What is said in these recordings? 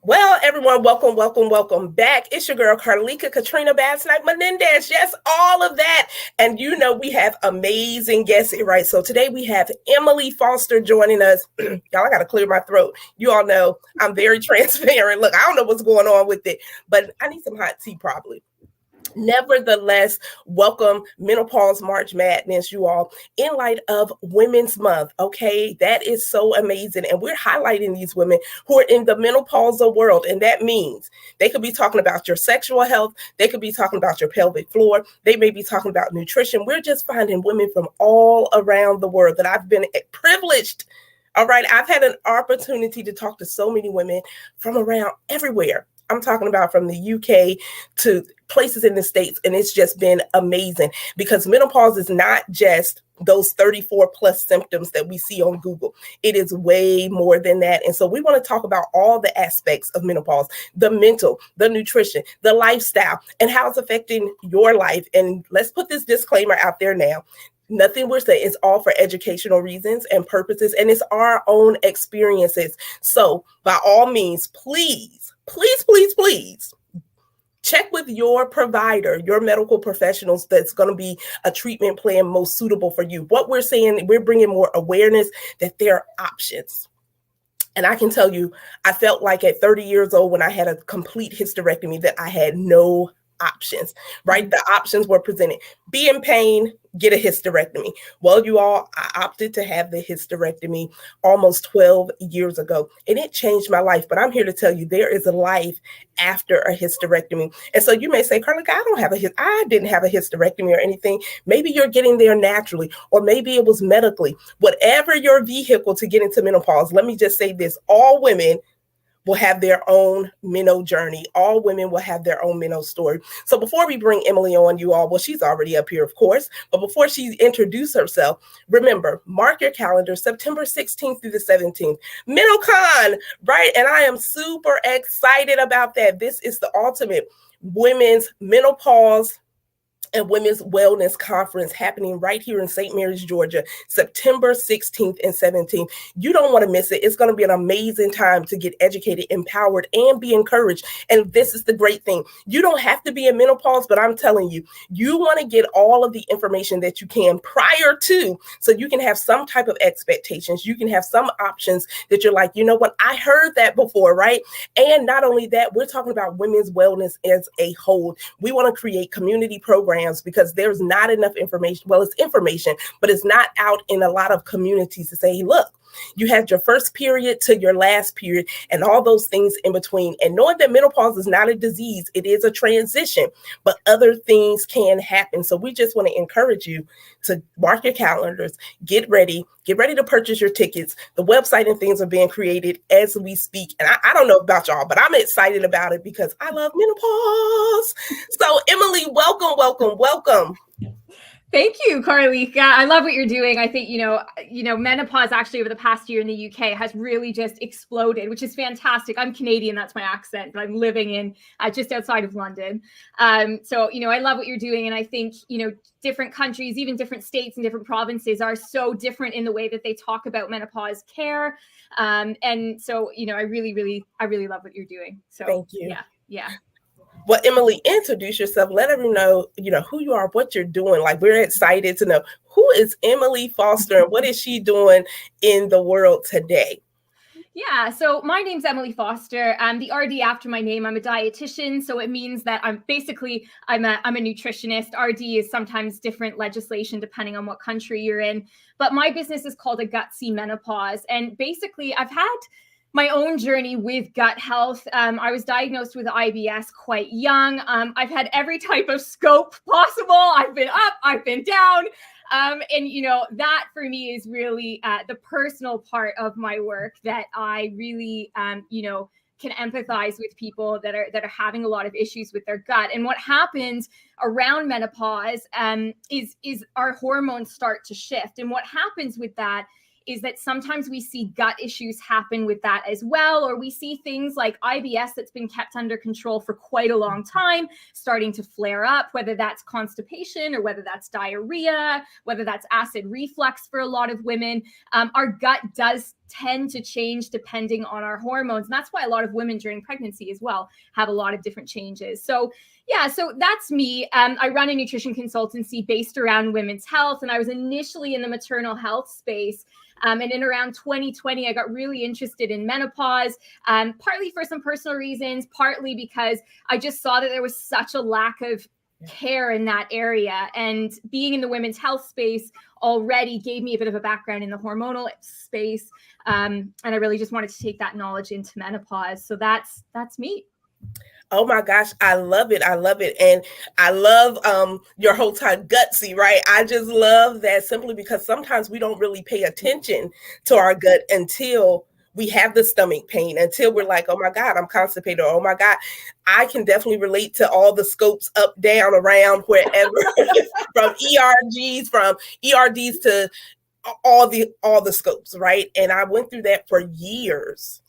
Well, everyone, welcome back. It's your girl, Carlika Katrina Basnight-Menendez. Yes, all of that. And you know, we have amazing guests here, right? So today we have Emily Foster joining us. Y'all, I got to clear my throat. You all know I'm very transparent. Look, I don't know what's going on with it, but I need some hot tea probably. Nevertheless, welcome Menopause March Madness, you all, in light of Women's Month. Okay, that is so amazing. And we're highlighting these women who are in the menopausal world. And that means they could be talking about your sexual health, they could be talking about your pelvic floor, they may be talking about nutrition. We're just finding women from all around the world that I've been privileged. All right, I've had an opportunity to talk to so many women from around everywhere. I'm talking about from the UK to places in the States, and it's just been amazing because menopause is not just those 34 plus symptoms that we see on Google. It is way more than that. And so we want to talk about all the aspects of menopause, the mental, the nutrition, the lifestyle, and how it's affecting your life. And let's put this disclaimer out there now. Nothing we're saying is all for educational reasons and purposes, and it's our own experiences. So by all means, please check with your provider, your medical professionals that's going to be a treatment plan most suitable for you. What we're saying, we're bringing more awareness that there are options. And I can tell you, I felt like at 30 years old when I had a complete hysterectomy that I had no options, right? The options were presented. Be in pain, get a hysterectomy. Well, you all, I opted to have the hysterectomy almost 12 years ago, and it changed my life. But I'm here to tell you, there is a life after a hysterectomy. And so you may say, Carla, I didn't have a hysterectomy or anything. Maybe you're getting there naturally, or maybe it was medically. Whatever your vehicle to get into menopause, let me just say this, all women will have their own meno journey. All women will have their own meno story. So before we bring Emily on, you all, well, she's already up here, of course, but before she introduces herself, remember, mark your calendar, September 16th through the 17th, MenoCon, right? And I am super excited about that. This is the ultimate women's menopause and Women's Wellness Conference happening right here in St. Mary's, Georgia, September 16th and 17th. You don't want to miss it. It's going to be an amazing time to get educated, empowered, and be encouraged. And this is the great thing. You don't have to be in menopause, but I'm telling you, you want to get all of the information that you can prior to, so you can have some type of expectations. You can have some options that you're like, you know what, I heard that before, right? And not only that, we're talking about women's wellness as a whole. We want to create community programs because there's not enough information. Well, it's information, but it's not out in a lot of communities to say, hey, look, you had your first period to your last period and all those things in between. And knowing that menopause is not a disease, it is a transition, but other things can happen. So we just want to encourage you to mark your calendars, get ready to purchase your tickets. The website and things are being created as we speak. And I don't know about y'all, but I'm excited about it because I love menopause. So Emily, welcome. Thank you, Carlika. I love what you're doing. I think, menopause actually over the past year in the UK has really just exploded, which is fantastic. I'm Canadian, that's my accent, but I'm living in just outside of London. So, I love what you're doing. And I think, different countries, even different states and different provinces are so different in the way that they talk about menopause care. And so, I really love what you're doing. So thank you. Yeah. Well, Emily, introduce yourself. Let everyone know, who you are, what you're doing. Like, we're excited to know, who is Emily Foster and what is she doing in the world today? Yeah, so my name's Emily Foster. I'm the RD after my name. I'm a dietitian, so it means that I'm a nutritionist. RD is sometimes different legislation depending on what country you're in. But my business is called A Gutsy Menopause. And basically, I've had my own journey with gut health. I was diagnosed with IBS quite young. I've had every type of scope possible. I've been up, I've been down. And that for me is really the personal part of my work that I really, can empathize with people that are having a lot of issues with their gut. And what happens around menopause is our hormones start to shift. And what happens with that is that sometimes we see gut issues happen with that as well, or we see things like IBS that's been kept under control for quite a long time starting to flare up, whether that's constipation or whether that's diarrhea, whether that's acid reflux for a lot of women. Our gut does tend to change depending on our hormones. And that's why a lot of women during pregnancy as well have a lot of different changes. So yeah, so that's me. I run a nutrition consultancy based around women's health, and I was initially in the maternal health space. And in around 2020, I got really interested in menopause, partly for some personal reasons, partly because I just saw that there was such a lack of care in that area. And being in the women's health space already gave me a bit of a background in the hormonal space. And I really just wanted to take that knowledge into menopause. So that's me. Oh my gosh, I love it. I love it. And I love your whole time gutsy, right? I just love that simply because sometimes we don't really pay attention to our gut until we have the stomach pain, until we're like, oh my God, I'm constipated. Or, oh my God, I can definitely relate to all the scopes up, down, around, wherever, from ERGs, from ERDs to all the scopes, right? And I went through that for years.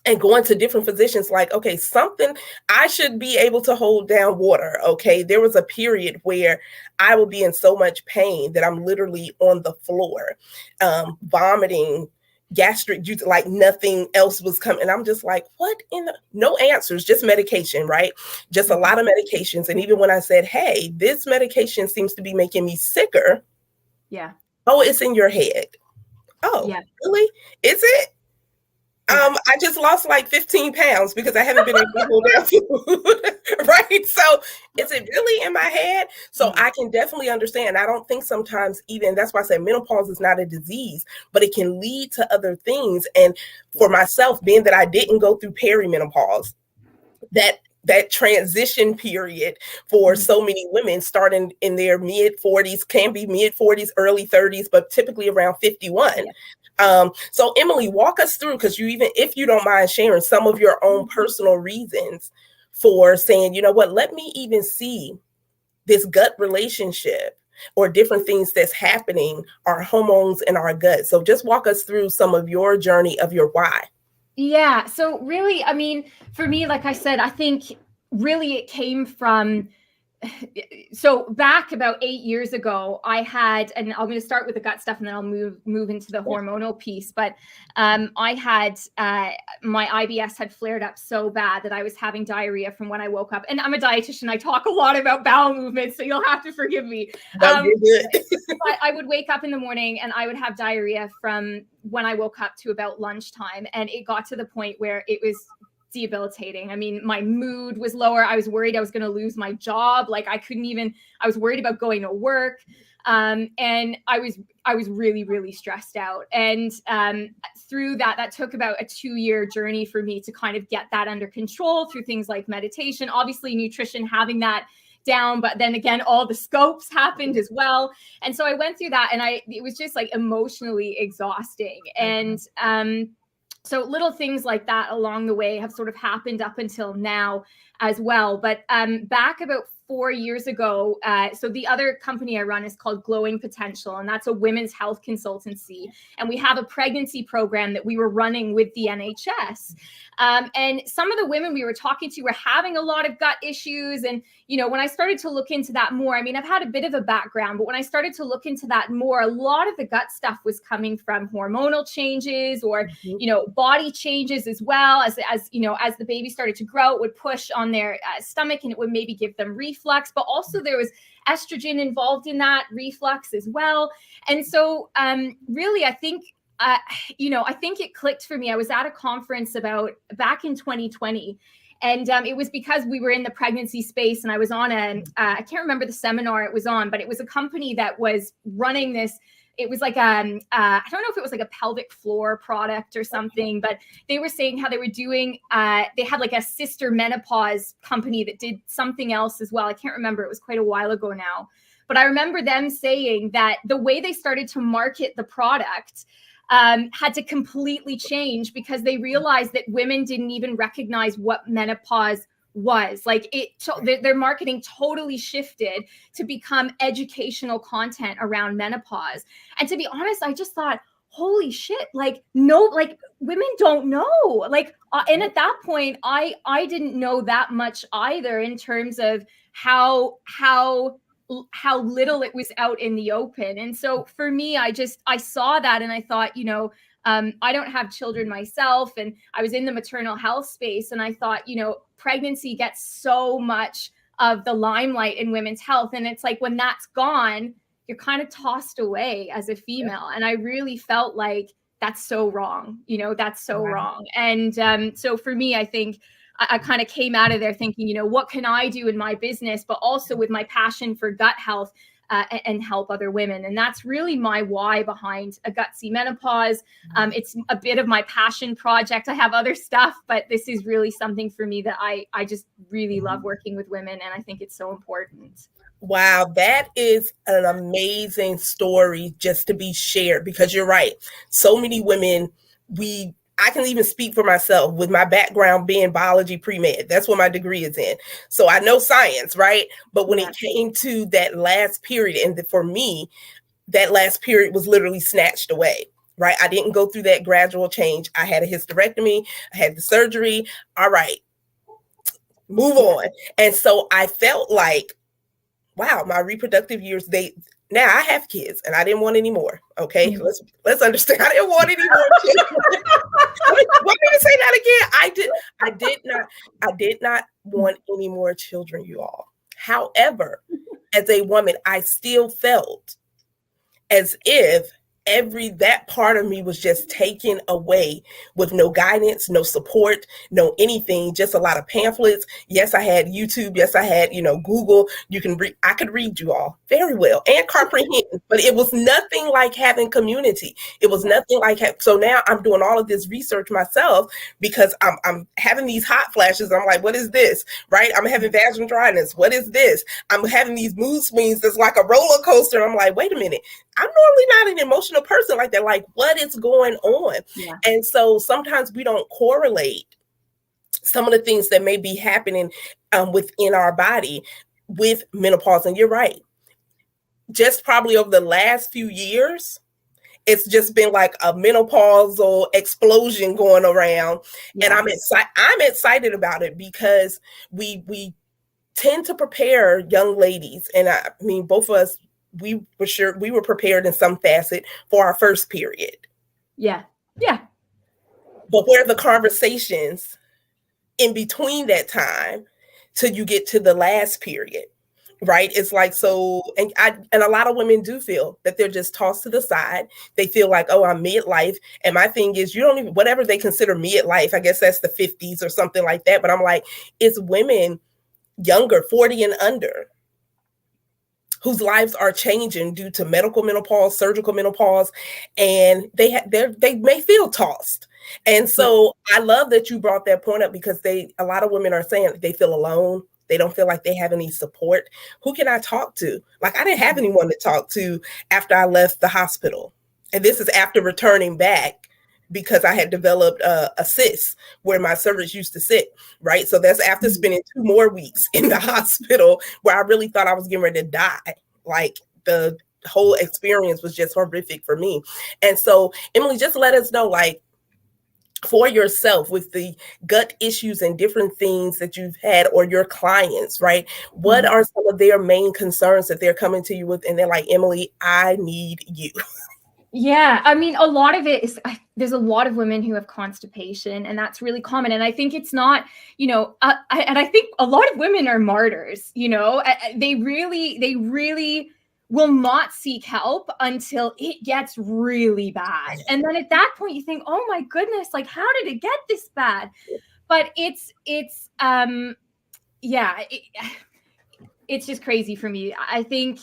And going to different physicians, like, okay, something, I should be able to hold down water. Okay. There was a period where I would be in so much pain that I'm literally on the floor, vomiting, gastric juice, like nothing else was coming. And I'm just like, what in the, no answers, just medication, right? Just a lot of medications. And even when I said, hey, this medication seems to be making me sicker. Yeah. Oh, it's in your head. Oh, yeah. Really? Is it? I just lost like 15 pounds because I haven't been able to hold down food, right? So is it really in my head? So I can definitely understand. I don't think sometimes even, that's why I said menopause is not a disease, but it can lead to other things. And for myself, being that I didn't go through perimenopause, that transition period for so many women starting in their mid 40s, can be mid 40s, early 30s, but typically around 51. Yeah. So Emily, walk us through, because you, even if you don't mind sharing some of your own personal reasons for saying, you know what, let me even see this gut relationship or different things that's happening, our hormones in our gut. So just walk us through some of your journey of your why. Yeah. So really, I mean, for me, like I said, I think really it came from, so back about 8 years ago, I had, and I'm going to start with the gut stuff and then I'll move into the hormonal piece. But I had, my IBS had flared up so bad that I was having diarrhea from when I woke up. And I'm a dietitian. I talk a lot about bowel movements, so you'll have to forgive me. But I would wake up in the morning and I would have diarrhea from when I woke up to about lunchtime. And it got to the point where it was debilitating. I mean, my mood was lower. I was worried I was going to lose my job. Like I was worried about going to work. And I was really, really stressed out. And through that took about a 2-year journey for me to kind of get that under control through things like meditation, obviously nutrition, having that down, but then again, all the scopes happened as well. And so I went through that and it was just like emotionally exhausting. And, so little things like that along the way have sort of happened up until now as well. But back about 4 years ago, so the other company I run is called Glowing Potential, and that's a women's health consultancy. And we have a pregnancy program that we were running with the NHS. And some of the women we were talking to were having a lot of gut issues. And, you know, when I started to look into that more, I mean, I've had a bit of a background, but when I started to look into that more, a lot of the gut stuff was coming from hormonal changes or, you know, body changes as well. As you know, as the baby started to grow, it would push on their stomach and it would maybe give them reflux, but also there was estrogen involved in that reflux as well. And so really, I think, you know, I think it clicked for me. I was at a conference back in 2020. And it was because we were in the pregnancy space and I was on I can't remember the seminar it was on, but it was a company that was running this. It was like, I don't know if it was like a pelvic floor product or something, but they were saying how they were doing, they had like a sister menopause company that did something else as well. I can't remember. It was quite a while ago now, but I remember them saying that the way they started to market the product had to completely change because they realized that women didn't even recognize what menopause was. Like their marketing totally shifted to become educational content around menopause. And to be honest, I just thought, holy shit, like women don't know. Like, and at that point, I didn't know that much either in terms of how little it was out in the open. And so for me, I saw that and I thought, you know, I don't have children myself, and I was in the maternal health space, and I thought, pregnancy gets so much of the limelight in women's health. And it's like, when that's gone, you're kind of tossed away as a female. And I really felt like that's so wrong. That's so wrong. And so for me, I think I kind of came out of there thinking, what can I do in my business, but also with my passion for gut health, and help other women. And that's really my why behind A Gutsy Menopause. It's a bit of my passion project. I have other stuff, but this is really something for me that I just really love working with women. And I think it's so important. Wow, that is an amazing story just to be shared, because you're right. So many women, I can even speak for myself with my background being biology pre-med. That's what my degree is in. So I know science, right? But when it came to that last period, and for me, that last period was literally snatched away, right? I didn't go through that gradual change. I had a hysterectomy. I had the surgery. All right, move on. And so I felt like, wow, my reproductive years, now I have kids and I didn't want any more. Okay. Mm-hmm. Let's understand. I didn't want any more kids. Why did you say that again? I did not want any more children, you all. However, as a woman, I still felt as if that part of me was just taken away with no guidance, no support, no anything, just a lot of pamphlets. Yes, I had YouTube. Yes, I had, Google. I could read you all very well and comprehend, but it was nothing like having community. It was nothing like, so now I'm doing all of this research myself because I'm having these hot flashes. I'm like, what is this? Right? I'm having vaginal dryness. What is this? I'm having these mood swings. That's like a roller coaster. I'm like, wait a minute. I'm normally not an emotional person like that. Like, what is going on? Yeah. And so sometimes we don't correlate some of the things that may be happening within our body with menopause. And you're right. Just probably over the last few years, it's just been like a menopausal explosion going around. Yeah. And I'm excited about it because we tend to prepare young ladies. And I mean, both of us, we were prepared in some facet for our first period. Yeah. Yeah. But where are the conversations in between that time till you get to the last period, right? It's like, so, and a lot of women do feel that they're just tossed to the side. They feel like, oh, I'm midlife. And my thing is, you don't even, whatever they consider midlife, I guess that's the 50s or something like that. But I'm like, it's women younger, 40 and under, whose lives are changing due to medical menopause, surgical menopause, and they may feel tossed. And so I love that you brought that point up, because a lot of women are saying they feel alone. They don't feel like they have any support. Who can I talk to? Like, I didn't have anyone to talk to after I left the hospital. And this is after returning back, because I had developed a cyst where my cervix used to sit, right? So that's after spending 2 more weeks in the hospital where I really thought I was getting ready to die. Like, the whole experience was just horrific for me. And so, Emily, just let us know, like, for yourself with the gut issues and different things that you've had, or your clients, right? What are some of their main concerns that they're coming to you with? And they're like, Emily, I need you. Yeah, I mean, a lot of it is, there's a lot of women who have constipation, and that's really common. And I think it's not, and I think a lot of women are martyrs, they really will not seek help until it gets really bad. And then at that point you think, oh my goodness, like, how did it get this bad? But it's just crazy for me. I think,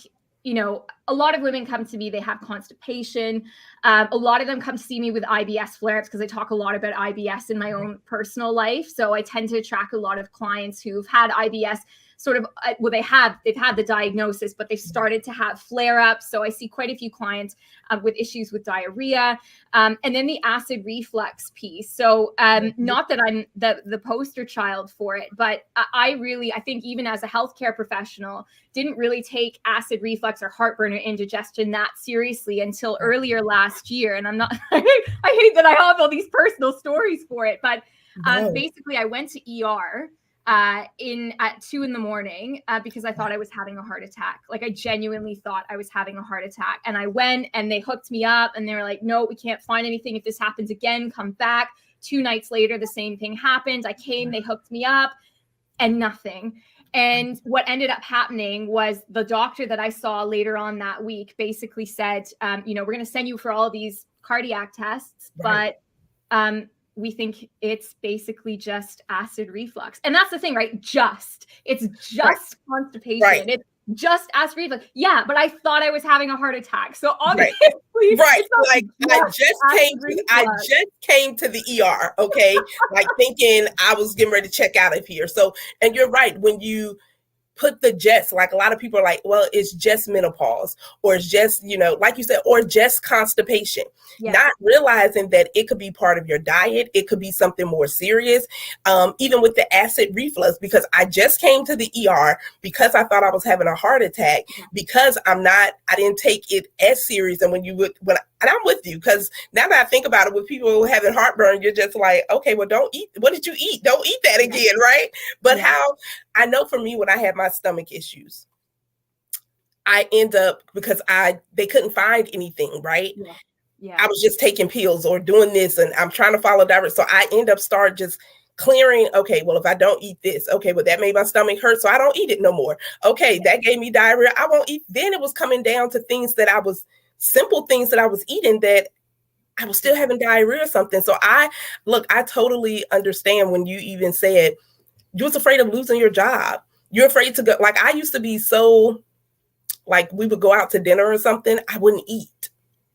a lot of women come to me, they have constipation. A lot of them come to see me with IBS flare-ups, because I talk a lot about IBS in my own personal life. So I tend to attract a lot of clients who've had IBS sort of, well, they've had the diagnosis, but they've started to have flare-ups. So I see quite a few clients with issues with diarrhea, and then the acid reflux piece. So not that I'm the poster child for it, but I think even as a healthcare professional, didn't really take acid reflux or heartburn or indigestion that seriously until earlier last year. And I'm not, I hate that I have all these personal stories for it, but basically I went to ER at 2 a.m. Because I thought I was having a heart attack. Like, I genuinely thought I was having a heart attack. And I went and they hooked me up and they were like, no, we can't find anything. If this happens again, come back. 2 nights later, the same thing happened. I came, they hooked me up, and nothing. And what ended up happening was the doctor that I saw later on that week basically said, we're going to send you for all these cardiac tests, but we think it's basically just acid reflux. And that's the thing, right? It's just constipation. Right. It's just acid reflux. Yeah, but I thought I was having a heart attack. So obviously, right. Like I just came to the ER, okay? Like thinking I was getting ready to check out of here. So, and you're right, when you put the just, like a lot of people are like, well, it's just menopause, or it's just, like you said, or just constipation, not realizing that it could be part of your diet. It could be something more serious. Even with the acid reflux, because I just came to the ER because I thought I was having a heart attack, because I didn't take it as serious. And and I'm with you, because now that I think about it, with people having heartburn, you're just like, okay, well, don't eat. What did you eat? Don't eat that again, right? But how I know for me, when I had my stomach issues, I end up, because they couldn't find anything, right? I was just taking pills or doing this, and I'm trying to follow direct. So I end up start just clearing. Okay, well, if I don't eat this, okay, well, that made my stomach hurt, so I don't eat it no more. Okay, that gave me diarrhea. I won't eat. Then it was coming down to simple things that I was eating that I was still having diarrhea or something. So I totally understand when you even said you was afraid of losing your job. You're afraid to go. Like, I used to be so, like, we would go out to dinner or something, I wouldn't eat.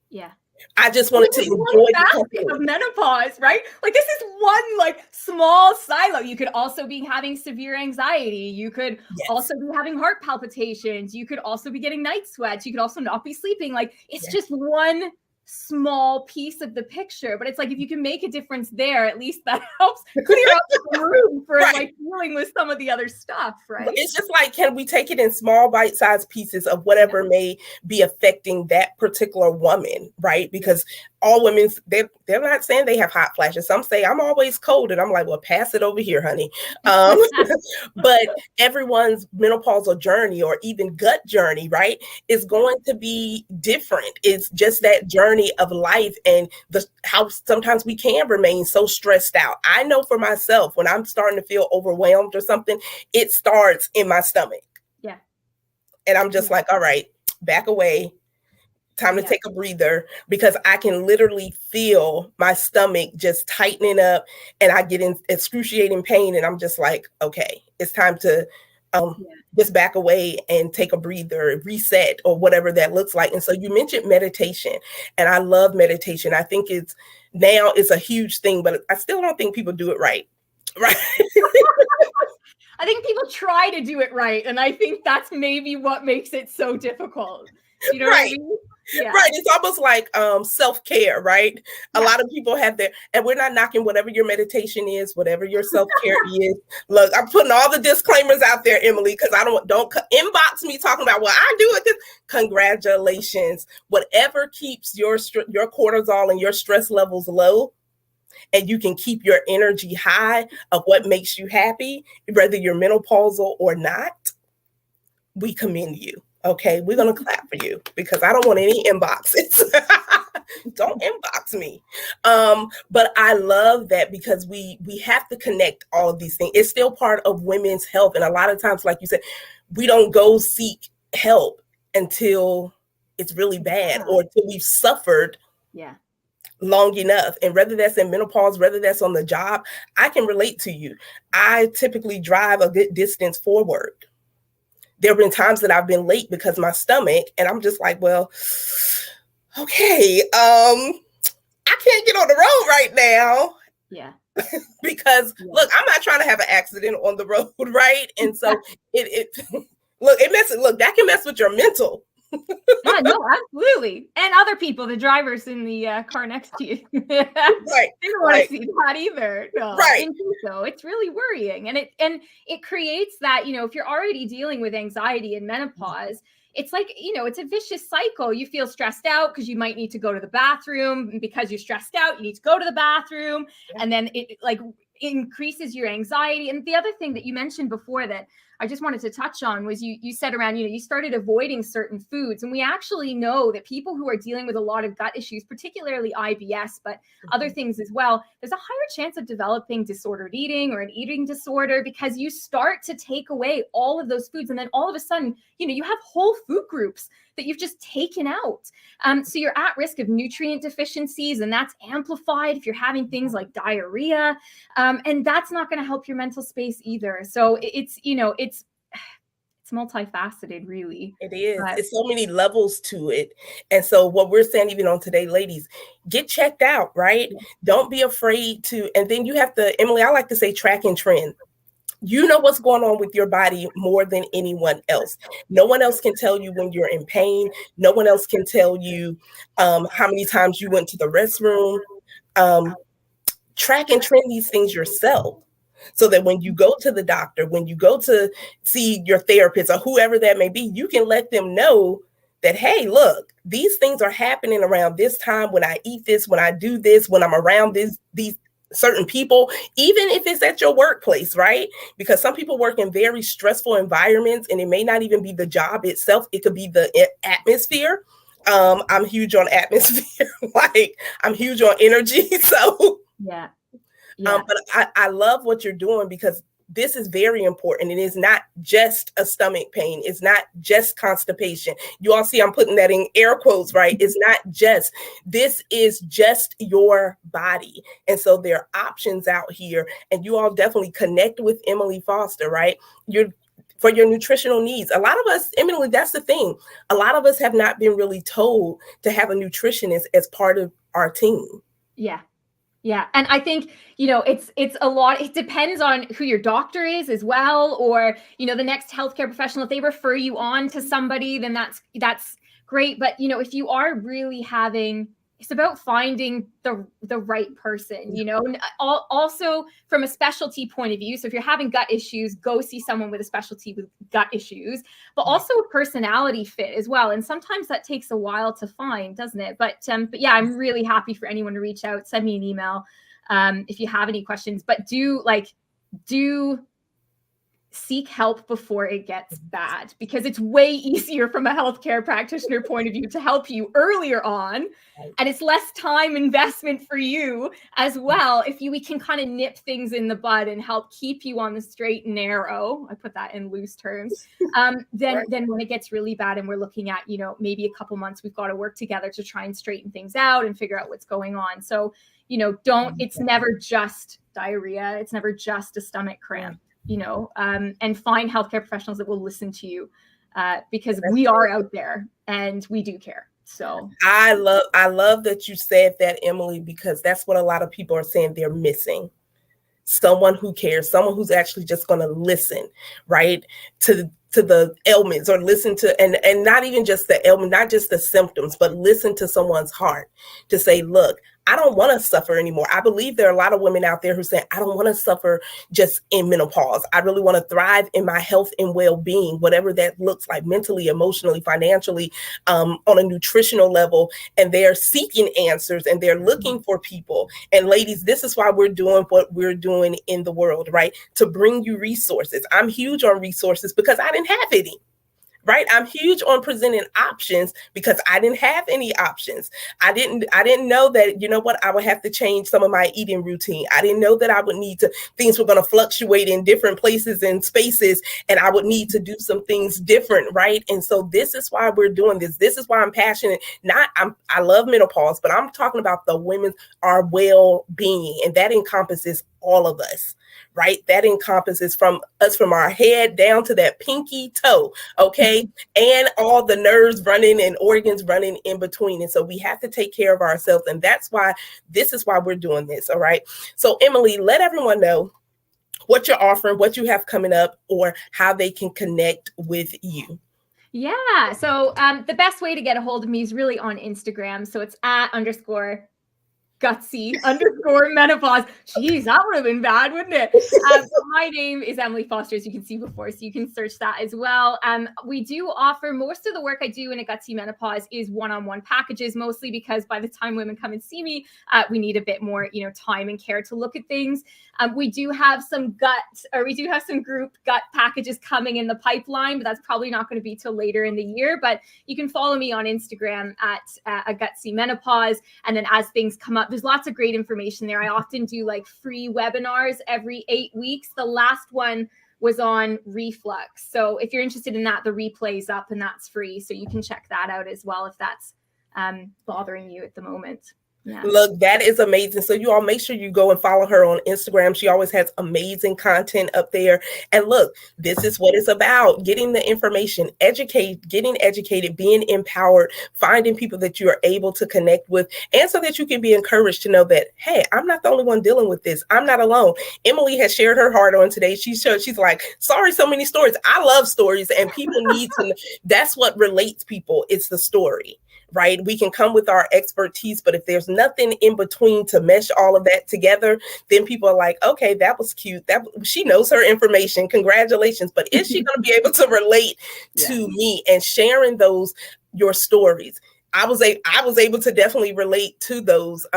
Yeah. I just wanted to enjoy the company of menopause, right? Like, this is one small silo. You could also be having severe anxiety. You could also be having heart palpitations. You could also be getting night sweats. You could also not be sleeping. Like, it's just one small piece of the picture, but it's like, if you can make a difference there, at least that helps clear up the room for dealing with some of the other stuff, right? It's just like, can we take it in small bite-sized pieces of whatever may be affecting that particular woman, right? Because all women, they're not saying they have hot flashes. Some say, I'm always cold, and I'm like, well, pass it over here, honey. But everyone's menopausal journey, or even gut journey, right, is going to be different. It's just that journey of life, and how sometimes we can remain so stressed out. I know for myself, when I'm starting to feel overwhelmed or something, it starts in my stomach. Yeah. And I'm just like, all right, back away. Time to take a breather, because I can literally feel my stomach just tightening up, and I get in excruciating pain. And I'm just like, okay, it's time to just back away and take a breather, reset, or whatever that looks like. And so you mentioned meditation, and I love meditation. I think it's a huge thing, but I still don't think people do it right. Right. I think people try to do it right. And I think that's maybe what makes it so difficult. You know what I mean? Yeah. Right. It's almost like self-care, right? A lot of people have and we're not knocking whatever your meditation is, whatever your self-care is. Look, I'm putting all the disclaimers out there, Emily, because don't inbox me talking about, well, I do it. Congratulations. Whatever keeps your cortisol and your stress levels low, and you can keep your energy high of what makes you happy, whether you're menopausal or not, we commend you. Okay, we're going to clap for you, because I don't want any inboxes. Don't inbox me. But I love that, because we have to connect all of these things. It's still part of women's health. And a lot of times, like you said, we don't go seek help until it's really bad, or until we've suffered long enough. And whether that's in menopause, whether that's on the job, I can relate to you. I typically drive a good distance for work. There have been times that I've been late because my stomach, and I'm just like, well, okay, I can't get on the road right now. Yeah. Because look, I'm not trying to have an accident on the road, right? And so that can mess with your mental. Yeah, no, absolutely. And other people, the drivers in the car next to you. Right. They don't want to see that either. No, right. So it's really worrying. And it creates that, if you're already dealing with anxiety and menopause, it's like, it's a vicious cycle. You feel stressed out because you might need to go to the bathroom. And because you're stressed out, you need to go to the bathroom. Yeah. And then increases your anxiety. And the other thing that you mentioned before that I just wanted to touch on was you said around, you started avoiding certain foods. And we actually know that people who are dealing with a lot of gut issues, particularly IBS, but other things as well, there's a higher chance of developing disordered eating or an eating disorder because you start to take away all of those foods. And then all of a sudden, you have whole food groups that you've just taken out. So you're at risk of nutrient deficiencies, and that's amplified if you're having things like diarrhea. And that's not going to help your mental space either. So it's multifaceted, really. It is. It's so many levels to it. And so what we're saying, even on today, ladies, get checked out, right? Yeah. Don't be afraid to. And then you have to, Emily, I like to say track and trend. You know what's going on with your body more than anyone else. No one else can tell you when you're in pain. No one else can tell you how many times you went to the restroom. Track and trend these things yourself so that when you go to the doctor, when you go to see your therapist or whoever that may be, you can let them know that, hey, look, these things are happening around this time when I eat this, when I do this, when I'm around these certain people, even if it's at your workplace, right? Because some people work in very stressful environments and it may not even be the job itself. It could be the atmosphere. I'm huge on atmosphere. Like I'm huge on energy. So yeah. But I love what you're doing because this is very important. It is not just a stomach pain. It's not just constipation. You all see I'm putting that in air quotes, right? It's not just, this is just your body. And so there are options out here, and you all definitely connect with Emily Foster, right? For your nutritional needs. A lot of us, Emily, that's the thing. A lot of us have not been really told to have a nutritionist as part of our team. Yeah. Yeah. And I think, it's a lot. It depends on who your doctor is as well. Or, the next healthcare professional, if they refer you on to somebody, then that's great. But, if you are really it's about finding the right person, and also from a specialty point of view. So if you're having gut issues, go see someone with a specialty with gut issues, but also a personality fit as well. And sometimes that takes a while to find, doesn't it? But yeah, I'm really happy for anyone to reach out, send me an email if you have any questions, but do seek help before it gets bad, because it's way easier from a healthcare practitioner point of view to help you earlier on. And it's less time investment for you as well if we can kind of nip things in the bud and help keep you on the straight and narrow. I put that in loose terms. Then when it gets really bad and we're looking at, maybe a couple months, we've got to work together to try and straighten things out and figure out what's going on. So, it's never just diarrhea. It's never just a stomach cramp. And find healthcare professionals that will listen to you because we are out there and we do care. So I love that you said that, Emily, because that's what a lot of people are saying they're missing. Someone who cares, someone who's actually just going to listen, right, to the ailments, or listen to, and not even just the ailment, not just the symptoms, but listen to someone's heart to say, look, I don't want to suffer anymore. I believe there are a lot of women out there who say, I don't want to suffer just in menopause. I really want to thrive in my health and well-being, whatever that looks like, mentally, emotionally, financially, on a nutritional level. And they're seeking answers and they're looking for people. And ladies, this is why we're doing what we're doing in the world, right? To bring you resources. I'm huge on resources because I didn't have any. Right. I'm huge on presenting options because I didn't have any options. I didn't know that, I would have to change some of my eating routine. I didn't know that I would need to, things were going to fluctuate in different places and spaces, and I would need to do some things different. Right. And so this is why we're doing this. This is why I'm passionate. I love menopause, but I'm talking about the women, our well-being, and that encompasses all of us. Right? That encompasses from our head down to that pinky toe. Okay. And all the nerves running and organs running in between. And so we have to take care of ourselves. And this is why we're doing this. All right. So Emily, let everyone know what you're offering, what you have coming up, or how they can connect with you. Yeah. So the best way to get a hold of me is really on Instagram. So it's @_Gutsy @Gutsy_Menopause. Jeez, that would have been bad, wouldn't it? My name is Emily Foster, as you can see before, so you can search that as well. We do offer, most of the work I do in A Gutsy Menopause is one-on-one packages, mostly because by the time women come and see me, we need a bit more, time and care to look at things. We do have some group gut packages coming in the pipeline, but that's probably not going to be till later in the year. But you can follow me on Instagram at A Gutsy Menopause. And then as things come up, there's lots of great information there. I often do like free webinars every 8 weeks. The last one was on reflux. So if you're interested in that, the replay's up and that's free. So you can check that out as well if that's bothering you at the moment. Yeah. Look, that is amazing. So you all make sure you go and follow her on Instagram. She always has amazing content up there. And look, this is what it's about: getting the information, getting educated, being empowered, finding people that you are able to connect with, and so that you can be encouraged to know that, hey, I'm not the only one dealing with this. I'm not alone. Emily has shared her heart on today. She's like, sorry, so many stories. I love stories, and people need to, that's what relates people. It's the story. Right? We can come with our expertise, but if there's nothing in between to mesh all of that together, then people are like, okay, that was cute. She knows her information. Congratulations. But is she going to be able to relate to me? And sharing your stories, I was able to definitely relate to those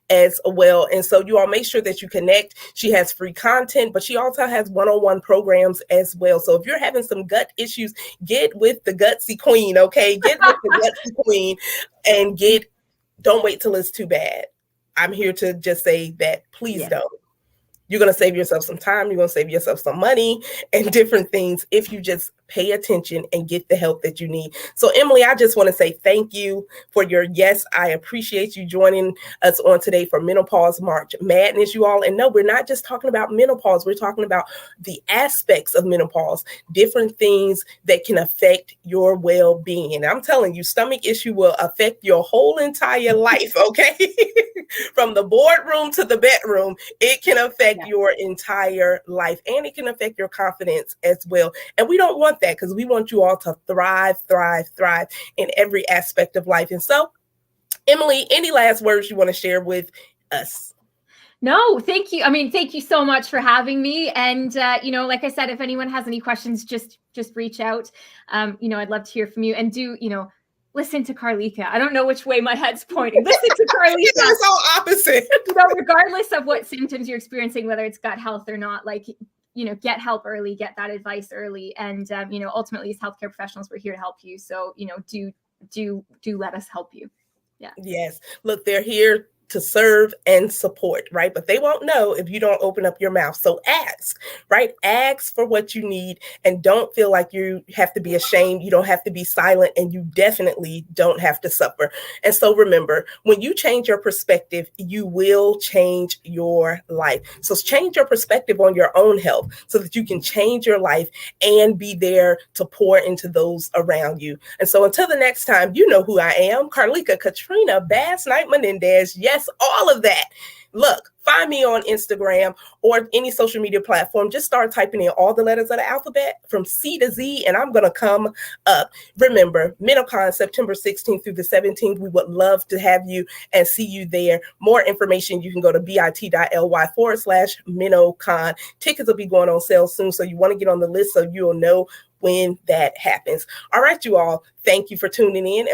as well. And so you all make sure that you connect. She has free content, but she also has one-on-one programs as well. So if you're having some gut issues, get with the Gutsy Queen, okay? Get with the Gutsy Queen and don't wait till it's too bad. I'm here to just say that please don't. You're going to save yourself some time. You're going to save yourself some money and different things if you just pay attention and get the help that you need. So Emily, I just want to say thank you for your yes. I appreciate you joining us on today for Menopause March Madness, you all. And no, we're not just talking about menopause. We're talking about the aspects of menopause, different things that can affect your well-being. And I'm telling you, stomach issue will affect your whole entire life, okay? From the boardroom to the bedroom, it can affect your entire life, and it can affect your confidence as well. And we don't want that, because we want you all to thrive in every aspect of life. And so, Emily, any last words you want to share with us? No, thank you. I mean, thank you so much for having me. And, like I said, if anyone has any questions, just reach out. I'd love to hear from you, and listen to Carlika. I don't know which way my head's pointing. Listen to Carlika. It's all opposite. Regardless of what symptoms you're experiencing, whether it's gut health or not, get help early, get that advice early. And, ultimately as healthcare professionals, we're here to help you. So, do let us help you. Yeah. Yes. Look, they're here to serve and support, right? But they won't know if you don't open up your mouth. So ask, right? Ask for what you need, and don't feel like you have to be ashamed. You don't have to be silent, and you definitely don't have to suffer. And so remember, when you change your perspective, you will change your life. So change your perspective on your own health so that you can change your life and be there to pour into those around you. And so until the next time, you know who I am, Carlika Katrina Basnight-Menendez. Yes, all of that. Look, find me on Instagram or any social media platform. Just start typing in all the letters of the alphabet from C to Z, and I'm going to come up. Remember, MenoCon, September 16th through the 17th. We would love to have you and see you there. More information, you can go to bit.ly/MenoCon. Tickets will be going on sale soon, so you want to get on the list so you'll know when that happens. All right, you all, thank you for tuning in.